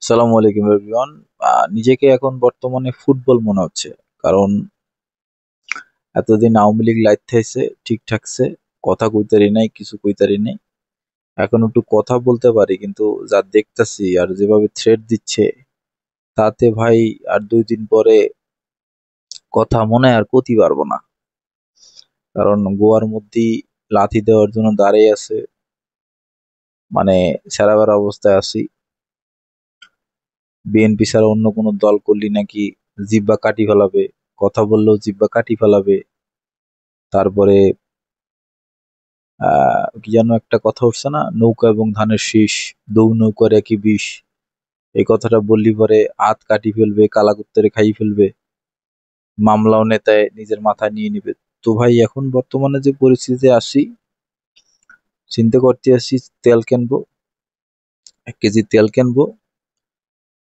আসসালামু আলাইকুম এভরিওয়ান। নিজেকে এখন বর্তমানে ফুটবল মনে হচ্ছে। কারণ এতদিন আওয়ামী লীগ লাইট থাইছে, ঠিক ঠাকছে, কথা কইতারি নাই, কিছু কইতারি নাই। এখন একটু কথা বলতে পারি, কিন্তু যা দেখতাছি আর যেভাবে থ্রেট দিচ্ছে, তাতে ভাই আর 2 দিন পরে কথা মনে হয় আর কতি পারবো না। কারণ গোয়ার মধ্যেই লাথি দেওয়ার জন্য দাঁড়িয়ে আছে, মানে ছেঁড়া বেড়া অবস্থায় আছি। বিএনপি ছাড়া অন্য কোনো দল করলি নাকি জিব্বা কাটি ফেলাবে, কথা বললেও জিব্বা কাটি ফেলাবে। তারপরে কি যেন একটা কথা উঠছে না, নৌকা এবং ধানের শীষ, দৌ নৌকার একই বিষ। এই কথাটা বললি পরে হাত কাটি ফেলবে, কালাকুত্তরে খাই ফেলবে, মামলাও নেতায় নিজের মাথায় নিয়ে নিবে। তো ভাই এখন বর্তমানে যে পরিস্থিতিতে আসি, চিন্তা করতে আসি তেল কিনবো, 1 কেজি তেল কিনবো,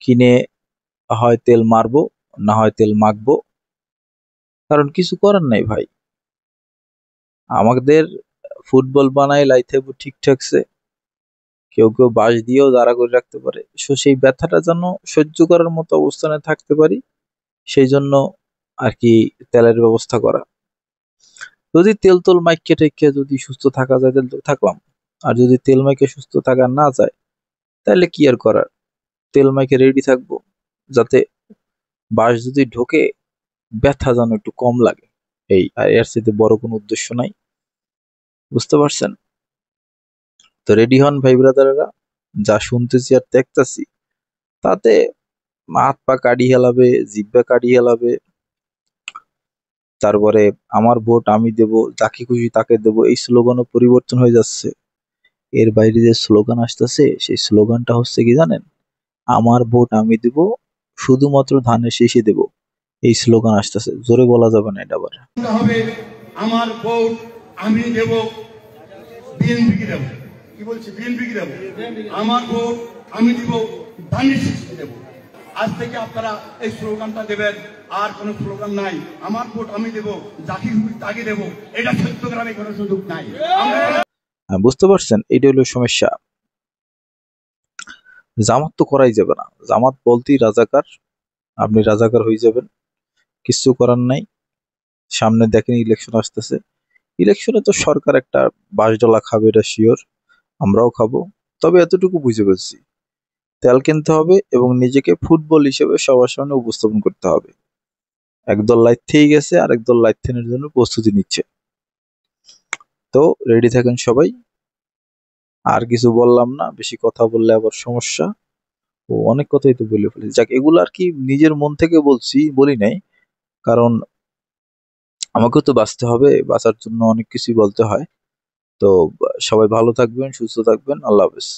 কিনে হয় তেল মারবো, না হয় তেল মাখবো। কারণ কিছু করার নাই ভাই, আমাদের ফুটবল বানায় লাইথাইব ঠিক ঠাকছে, কেউ কেউ বাঁশ দিয়েও দাঁড়া করে রাখতে পারে। সেই ব্যথাটা যেন সহ্য করার মতো অবস্থানে থাকতে পারি, সেই জন্য আর কি তেলের ব্যবস্থা করা। যদি তেল তোল মাইকে টেকে যদি সুস্থ থাকা যায় তাহলে তো থাকলাম, আর যদি তেল মাইকে সুস্থ থাকা না যায় তাহলে কি আর করার, তেল মাইকে রেডি থাকবো, যাতে বাঁশ যদি ঢোকে ব্যথা যেন একটু কম লাগে। এই আর এর সাথে বড় কোনো উদ্দেশ্য নাই, বুঝতে পারছেন? তো রেডি হন ভাই ব্রাদারেরা, যা শুনতেছি আর দেখতাছি তাতে হাত পা কাড়ি হেলাবে, জিব্বা কাড়ি হেলাবে। তারপরে আমার ভোট আমি দেব, যাকে খুশি তাকে দেব, এই স্লোগানও পরিবর্তন হয়ে যাচ্ছে। এর বাইরে যে স্লোগান আসতেছে সেই স্লোগানটা হচ্ছে কি জানেন? আমার ভোট আমি দেব, শুধুমাত্র ধানের শীষে দেব। এই স্লোগান আসতেছে, জোরে বলা যাবে না এটা আবার। হবে আমার ভোট আমি দেব, বিএনপিকে দেব। কি বলছি? বিএনপিকে দেব। আমার ভোট আমি দিব, ধানের শীষকে দেব। আজ থেকে আপনারা এই স্লোগানটা দেবেন, আর কোনো স্লোগান নাই। আমার ভোট আমি দেব, যাকে খুশি তাকে দেব। এটা চট্টগ্রামে কোনো সুযোগ নাই। বুঝতে পারছেন? এটা হলো সমস্যা। জামাত তো করাই যাবে না, জামাত বলতেই রাজাকার, আপনি রাজাকার হয়ে যাবেন, কিছু করার নাই। সামনে দেখেন ইলেকশন আসতেছে, ইলেকশনে তো সরকার একটা বাঁশডলা খাবে, এটা শিওর, আমরাও খাবো। তবে এতটুকু বুঝে পেরেছি, তেল কিনতে হবে এবং নিজেকে ফুটবল হিসেবে সবার সামনে উপস্থাপন করতে হবে। একদল লাইথেই গেছে, আর একদল লাইথেনের জন্য প্রস্তুতি নিচ্ছে। তো রেডি থাকেন সবাই। আর কিছু বললাম না, বেশি কথা বললে আবার সমস্যা। ও অনেক কথাই তো বলে ফেলেছি, যাক এগুলো আর কি নিজের মন থেকে বলছি, বলি নাই। কারণ আমাকেও তো বাঁচতে হবে, বাঁচার জন্য অনেক কিছুই বলতে হয়। তো সবাই ভালো থাকবেন, সুস্থ থাকবেন, আল্লাহ হাফেজ।